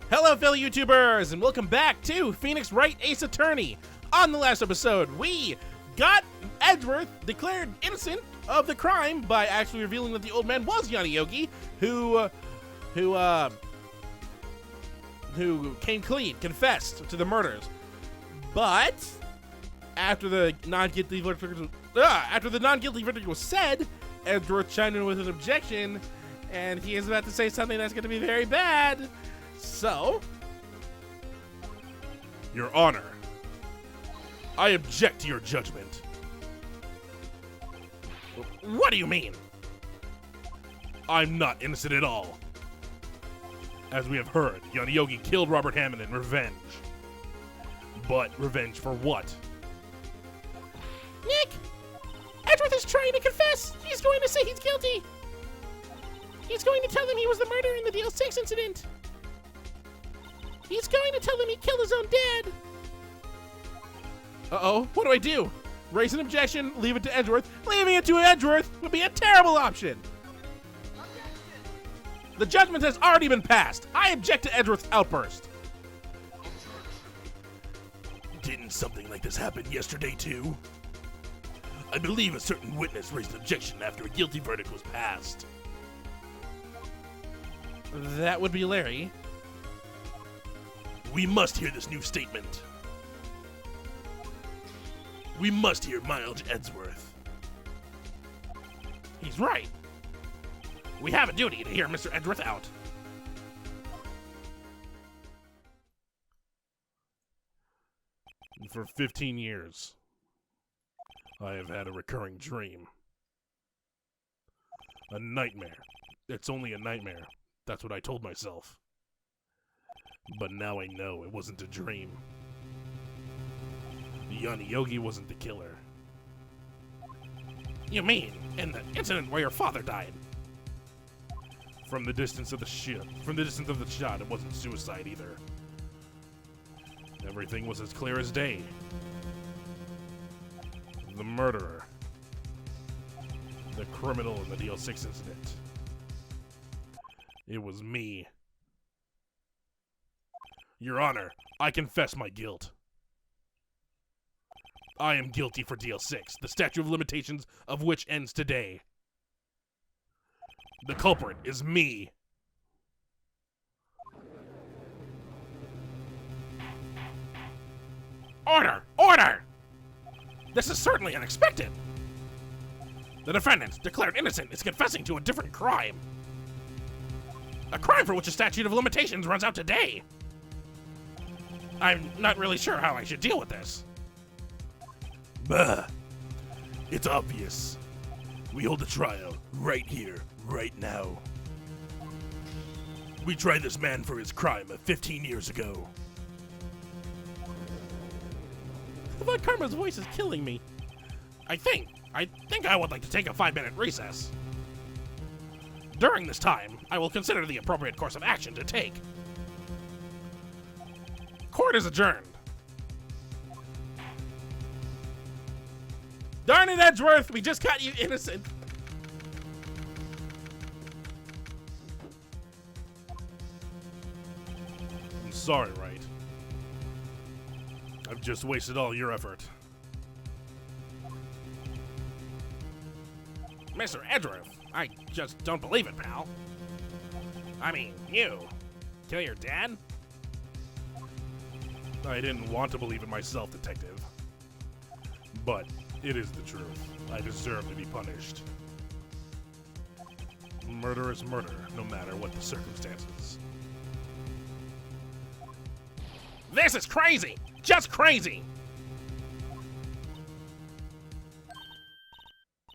Hello, fellow YouTubers, and welcome back to Phoenix Wright Ace Attorney. On the last episode, we got Edgeworth declared innocent of the crime by actually revealing that the old man was Yanni Yogi, who came clean, confessed to the murders. But after the non-guilty verdict was said, Edgeworth chimed in with an objection, and he is about to say something that's going to be very bad. So, Your Honor, I object to your judgment. What do you mean? I'm not innocent at all. As we have heard, Yanni Yogi killed Robert Hammond in revenge. But revenge for what? Nick! Edgeworth is trying to confess! He's going to say he's guilty! He's going to tell them he was the murderer in the DL6 incident! He's going to tell them he killed his own dad! Uh-oh, what do I do? Raise an objection, leave it to Edgeworth. Leaving it to Edgeworth would be a terrible option! The judgment has already been passed. I object to Edgeworth's outburst. Didn't something like this happen yesterday too? I believe a certain witness raised an objection after a guilty verdict was passed. That would be Larry. We must hear this new statement. We must hear Miles Edgeworth. He's right. We have a duty to hear Mr. Edgeworth out. For 15 years, I have had a recurring dream. A nightmare. It's only a nightmare. That's what I told myself. But now I know it wasn't a dream. Yanni Yogi wasn't the killer. You mean, in the incident where your father died? From the distance of the shot, it wasn't suicide either. Everything was as clear as day. The murderer. The criminal in the DL6 incident. It was me. Your Honor, I confess my guilt. I am guilty for DL6, the statute of limitations of which ends today. The culprit is me. Order! Order! This is certainly unexpected. The defendant, declared innocent, is confessing to a different crime. A crime for which a statute of limitations runs out today. I'm not really sure how I should deal with this. Bah. It's obvious. We hold a trial right here, right now. We tried this man for his crime of 15 years ago. But Karma's voice is killing me. I think I would like to take a 5-minute recess. During this time, I will consider the appropriate course of action to take. Court is adjourned. Darn it, Edgeworth! We just got you innocent. I'm sorry, Wright. I've just wasted all your effort. Mr. Edgeworth, I just don't believe it, pal. I mean, you kill your dad? I didn't want to believe it myself, Detective. But it is the truth. I deserve to be punished. Murder is murder, no matter what the circumstances. This is crazy! Just crazy!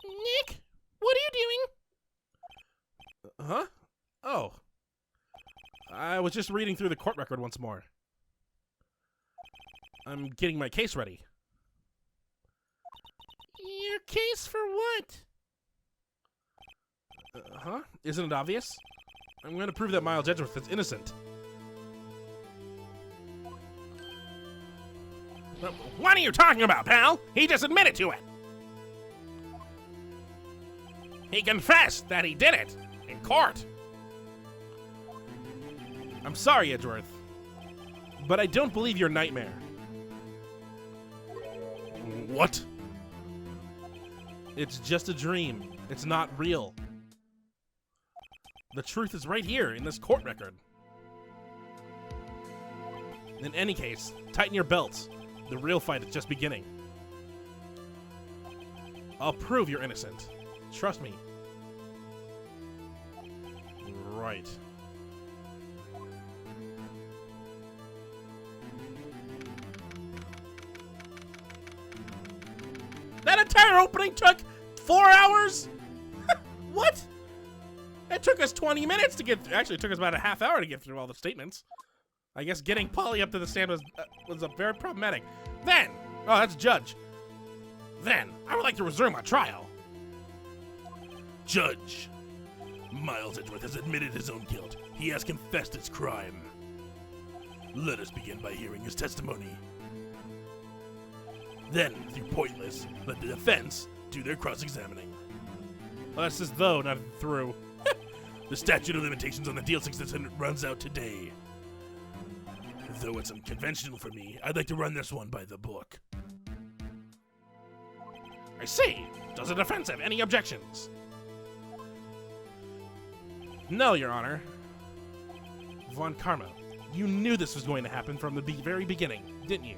Nick, what are you doing? Huh? Oh. I was just reading through the court record once more. I'm getting my case ready. Your case for what? Huh? Isn't it obvious? I'm going to prove that Miles Edgeworth is innocent. What are you talking about, pal? He just admitted to it. He confessed that he did it in court. I'm sorry, Edgeworth. But I don't believe your nightmare. What? It's just a dream. It's not real. The truth is right here in this court record. In any case, tighten your belts. The real fight is just beginning. I'll prove you're innocent. Trust me. Right. That entire opening took 4 hours? What? It took us 20 minutes to get through. Actually, it took us about a half hour to get through all the statements. I guess getting Polly up to the stand was very problematic. Then, oh, that's Judge. Then, I would like to resume our trial. Judge, Miles Edgeworth has admitted his own guilt. He has confessed his crime. Let us begin by hearing his testimony. Then, through Pointless, let the defense do their cross-examining. Well, that's just though, not through. The statute of limitations on the DLC incident runs out today. Though it's unconventional for me, I'd like to run this one by the book. I see. Does the defense have any objections? No, Your Honor. Von Karma, you knew this was going to happen from the very beginning, didn't you?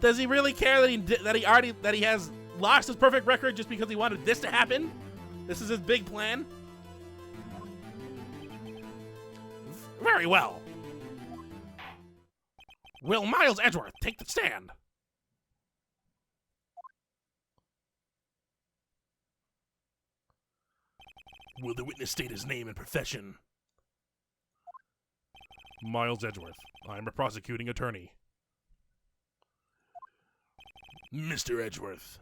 Does he really care that he has lost his perfect record just because he wanted this to happen? This is his big plan? Very well. Will Miles Edgeworth take the stand? Will the witness state his name and profession? Miles Edgeworth. I am a prosecuting attorney. Mr. Edgeworth,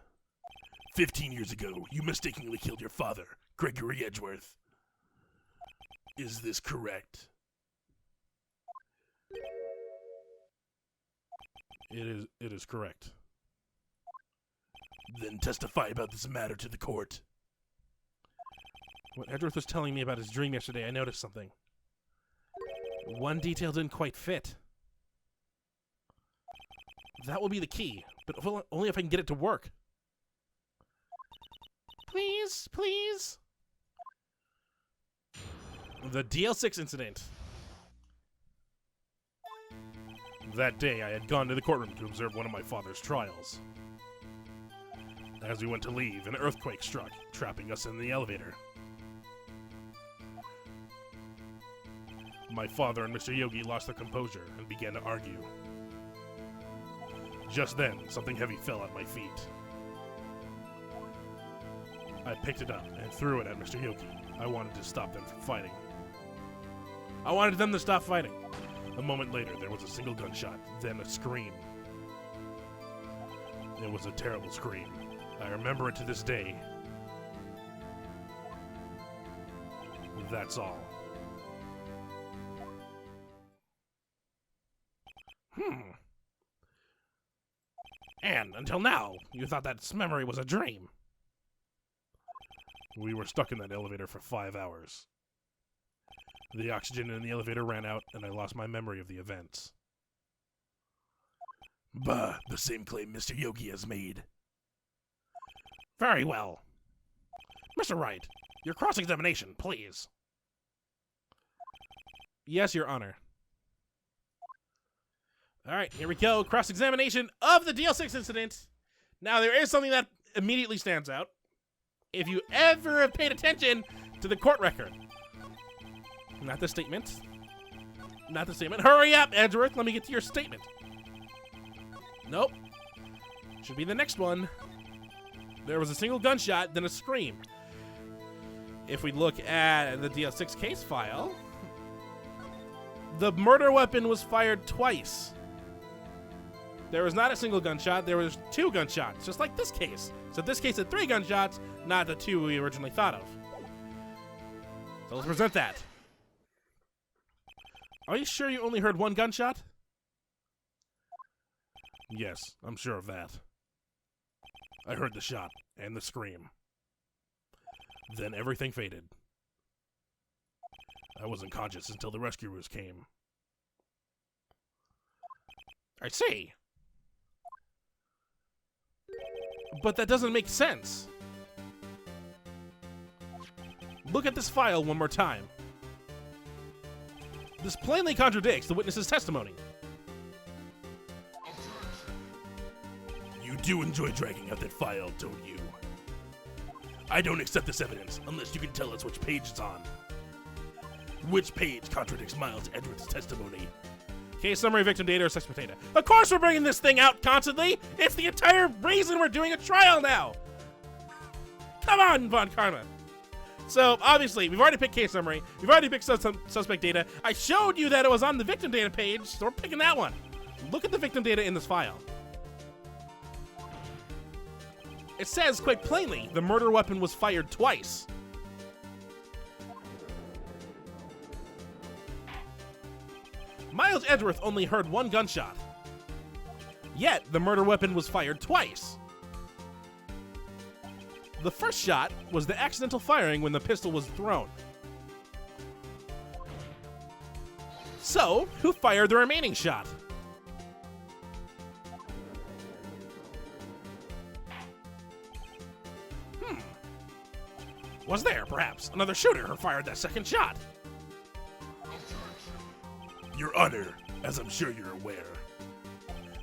15 years ago, you mistakenly killed your father, Gregory Edgeworth. Is this correct? It is correct. Then testify about this matter to the court. When Edgeworth was telling me about his dream yesterday, I noticed something. One detail didn't quite fit. That will be the key, but only if I can get it to work. Please, please. The DL6 incident. That day, I had gone to the courtroom to observe one of my father's trials. As we went to leave, an earthquake struck, trapping us in the elevator. My father and Mr. Yogi lost their composure and began to argue. Just then, something heavy fell at my feet. I picked it up and threw it at Mr. Yogi. I wanted to stop them from fighting. I wanted them to stop fighting. A moment later, there was a single gunshot, then a scream. It was a terrible scream. I remember it to this day. That's all. And until now, you thought that memory was a dream. We were stuck in that elevator for 5 hours. The oxygen in the elevator ran out, and I lost my memory of the events. Bah, the same claim Mr. Yogi has made. Very well. Mr. Wright, your cross-examination, please. Yes, Your Honor. All right, here we go. Cross-examination of the DL6 incident. Now, there is something that immediately stands out. If you ever have paid attention to the court record. Not the statement. Not the statement. Hurry up, Edgeworth. Let me get to your statement. Nope. Should be the next one. There was a single gunshot, then a scream. If we look at the DL6 case file, the murder weapon was fired twice. There was not a single gunshot, there was 2 gunshots, just like this case. So this case had 3 gunshots, not the 2 we originally thought of. So let's present that. Are you sure you only heard 1 gunshot? Yes, I'm sure of that. I heard the shot and the scream. Then everything faded. I wasn't conscious until the rescuers came. I see. But that doesn't make sense. Look at this file one more time. This plainly contradicts the witness's testimony. You do enjoy dragging out that file, don't you? I don't accept this evidence unless you can tell us which page it's on. Which page contradicts Miles Edwards' testimony? Case summary, victim data, or suspect data. Of course we're bringing this thing out constantly! It's the entire reason we're doing a trial now! Come on, Von Karma! So, obviously, we've already picked case summary, we've already picked suspect data. I showed you that it was on the victim data page, so we're picking that one. Look at the victim data in this file. It says, quite plainly, the murder weapon was fired twice. Miles Edgeworth only heard one gunshot. Yet, the murder weapon was fired twice. The first shot was the accidental firing when the pistol was thrown. So, who fired the remaining shot? Was there, perhaps, another shooter who fired that second shot? Your Honor, as I'm sure you're aware,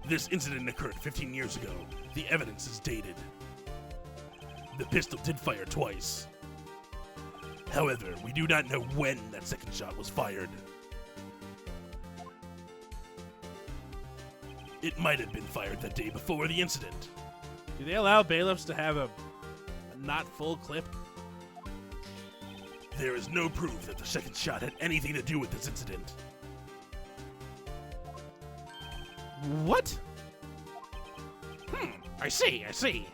this incident occurred 15 years ago. The evidence is dated. The pistol did fire twice. However, we do not know when that second shot was fired. It might have been fired that day before the incident. Do they allow bailiffs to have a not full clip? There is no proof that the second shot had anything to do with this incident. What? I see.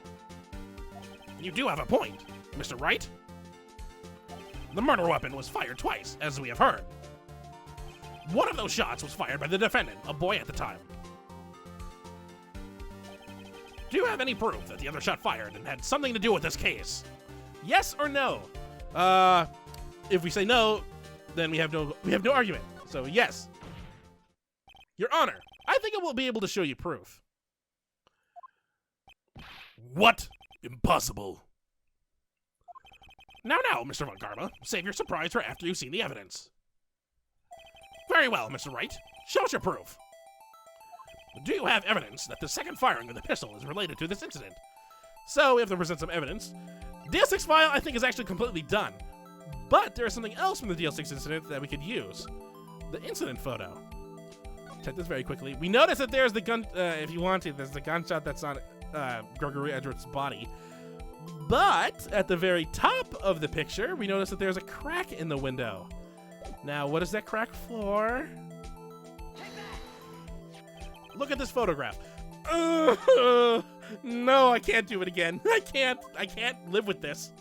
You do have a point, Mr. Wright. The murder weapon was fired twice, as we have heard. One of those shots was fired by the defendant, a boy at the time. Do you have any proof that the other shot fired and had something to do with this case? Yes or no? If we say no, then we have no argument. So yes. Your Honor, I think I will be able to show you proof. What? Impossible. Now, Mr. Von Karma, save your surprise for after you've seen the evidence. Very well, Mr. Wright. Show us your proof. Do you have evidence that the second firing of the pistol is related to this incident? So, we have to present some evidence. DL6 file, I think, is actually completely done. But there is something else from the DL6 incident that we could use. The incident photo. Check this very quickly. We notice that there's the gun, if you want to, there's the gunshot that's on Gregory Edgeworth's body. But at the very top of the picture, we notice that there's a crack in the window. Now, what is that crack for? Look at this photograph. No, I can't do it again. I can't live with this.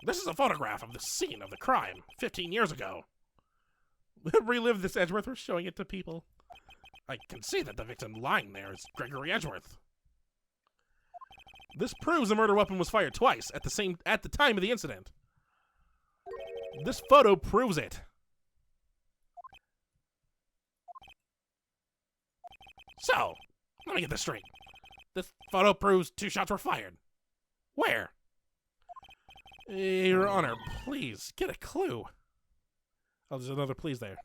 This is a photograph of the scene of the crime 15 years ago. Relive this, Edgeworth. We're showing it to people. I can see that the victim lying there is Gregory Edgeworth. This proves the murder weapon was fired twice at the time of the incident. This photo proves it. So, let me get this straight. This photo proves 2 shots were fired. Where? Your Honor, please, get a clue. Oh, there's another please there.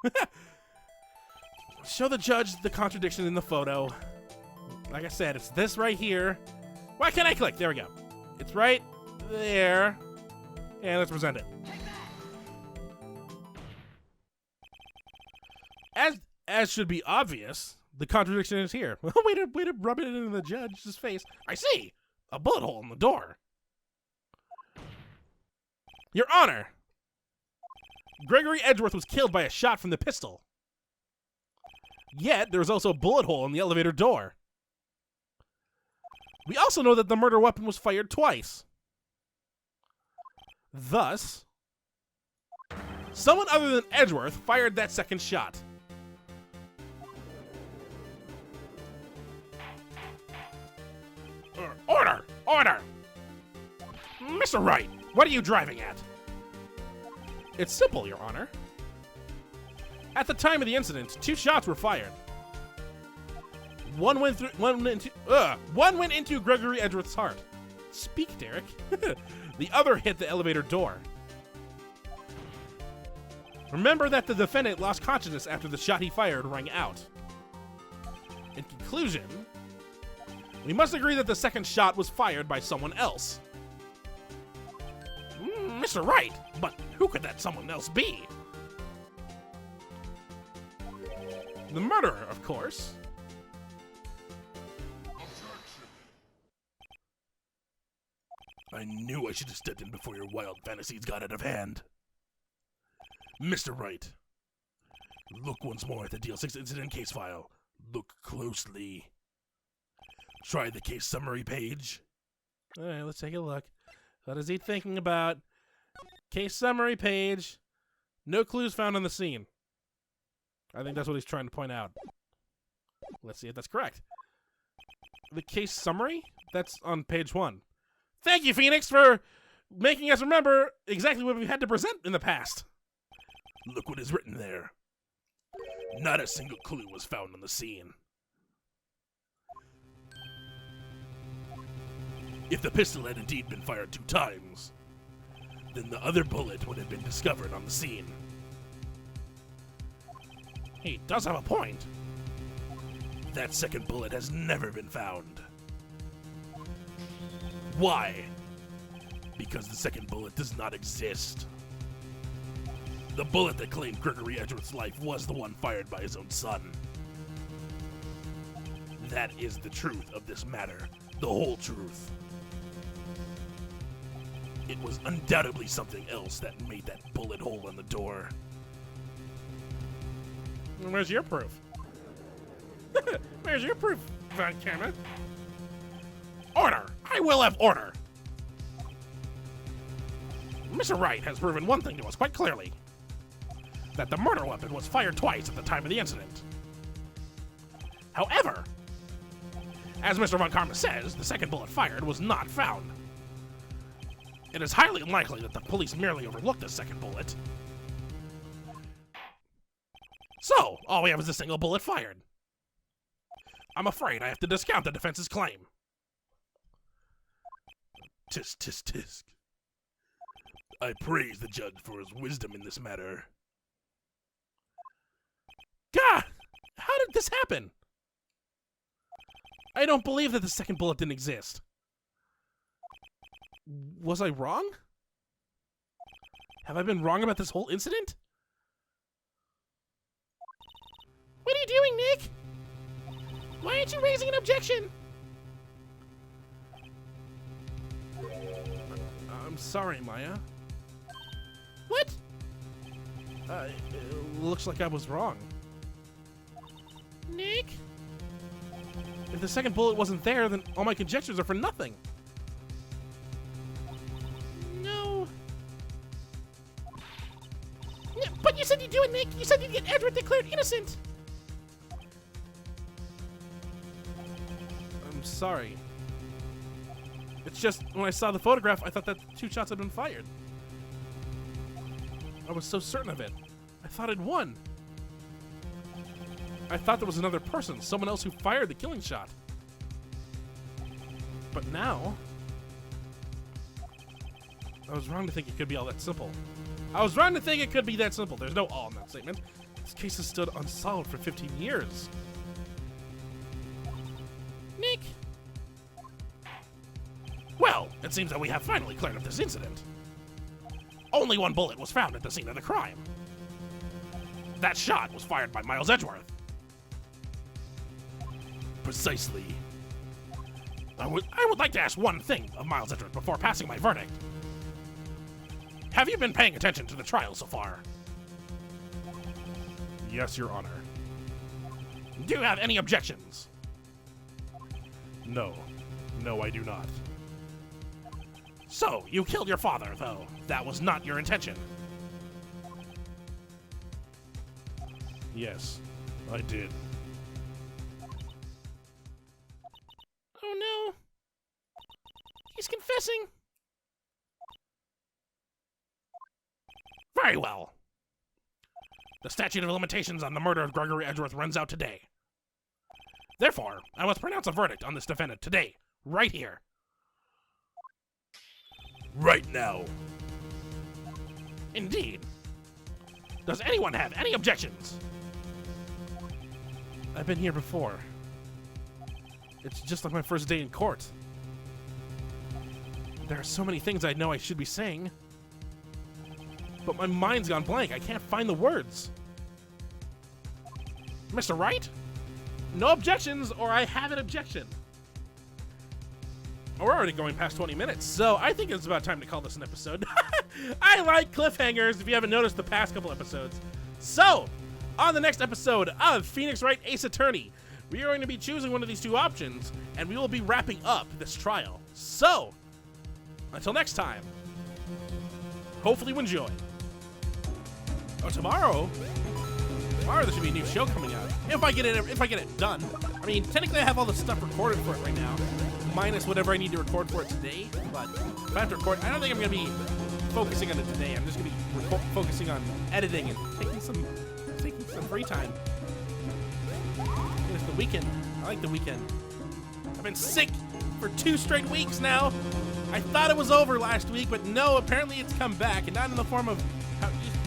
Show the judge the contradiction in the photo. Like I said, it's this right here. Why can't I click? There we go. It's right there. And let's present it. As should be obvious, the contradiction is here. way to rub it into the judge's face. I see! A bullet hole in the door. Your Honor! Gregory Edgeworth was killed by a shot from the pistol. Yet, there was also a bullet hole in the elevator door. We also know that the murder weapon was fired twice. Thus, someone other than Edgeworth fired that second shot. Order! Order! Mr. Wright, what are you driving at? It's simple, Your Honor. At the time of the incident, 2 shots were fired. One went into Gregory Edgeworth's heart. Speak, Derek. The other hit the elevator door. Remember that the defendant lost consciousness after the shot he fired rang out. In conclusion, we must agree that the second shot was fired by someone else. Mr. Wright, but who could that someone else be? The murderer, of course. I knew I should have stepped in before your wild fantasies got out of hand. Mr. Wright, look once more at the DL6 incident case file. Look closely. Try the case summary page. All right, let's take a look. What is he thinking about? Case summary page. No clues found on the scene. I think that's what he's trying to point out. Let's see if that's correct. The case summary? That's on page 1. Thank you, Phoenix, for making us remember exactly what we've had to present in the past. Look what is written there. Not a single clue was found on the scene. If the pistol had indeed been fired 2 times, then the other bullet would have been discovered on the scene. He does have a point. That second bullet has never been found. Why? Because the second bullet does not exist. The bullet that claimed Gregory Edgeworth's life was the one fired by his own son. That is the truth of this matter, the whole truth. It was undoubtedly something else that made that bullet hole in the door. Where's your proof? Where's your proof, Von Kama? Order! I will have order! Mr. Wright has proven one thing to us quite clearly. That the murder weapon was fired twice at the time of the incident. However, as Mr. Von Karma says, the second bullet fired was not found. It is highly unlikely that the police merely overlooked the second bullet. So, all we have is a single bullet fired. I'm afraid I have to discount the defense's claim. Tisk, tisk, tisk. I praise the judge for his wisdom in this matter. God! How did this happen? I don't believe that the second bullet didn't exist. Was I wrong? Have I been wrong about this whole incident? What are you doing, Nick? Why aren't you raising an objection? I'm sorry, Maya. What? It looks like I was wrong. Nick? If the second bullet wasn't there, then all my conjectures are for nothing. No. But you said you'd do it, Nick. You said you'd get Edward declared innocent. I'm sorry. It's just, when I saw the photograph, I thought that 2 shots had been fired. I was so certain of it. I thought I'd won. I thought there was another person, someone else who fired the killing shot. But now, I was wrong to think it could be all that simple. I was wrong to think it could be that simple. There's no all in that statement. This case has stood unsolved for 15 years. Nick! Well, it seems that we have finally cleared up this incident. Only 1 bullet was found at the scene of the crime. That shot was fired by Miles Edgeworth. Precisely. I would like to ask one thing of Miles Edgeworth before passing my verdict. Have you been paying attention to the trial so far? Yes, Your Honor. Do you have any objections? No. No, I do not. So, you killed your father, though. That was not your intention. Yes, I did. Oh no. He's confessing. Very well. The statute of limitations on the murder of Gregory Edgeworth runs out today. Therefore, I must pronounce a verdict on this defendant today, right here. Right now. Indeed. Does anyone have any objections? I've been here before. It's just like my first day in court. There are so many things I know I should be saying, but my mind's gone blank. I can't find the words. Mr. Wright? No objections, or I have an objection. Oh, we're already going past 20 minutes, so I think it's about time to call this an episode. I like cliffhangers, if you haven't noticed the past couple episodes. So, on the next episode of Phoenix Wright Ace Attorney, we are going to be choosing one of these two options, and we will be wrapping up this trial. So, until next time, hopefully you enjoy. Oh, tomorrow there should be a new show coming out. If I get it done. I mean, technically I have all the stuff recorded for it right now, minus whatever I need to record for it today. But if I have to record, I don't think I'm gonna be focusing on it today. I'm just gonna be focusing on editing and taking some free time. It's the weekend. I like the weekend. I've been sick for 2 straight weeks now. I thought it was over last week, but no, apparently it's come back, and not in the form of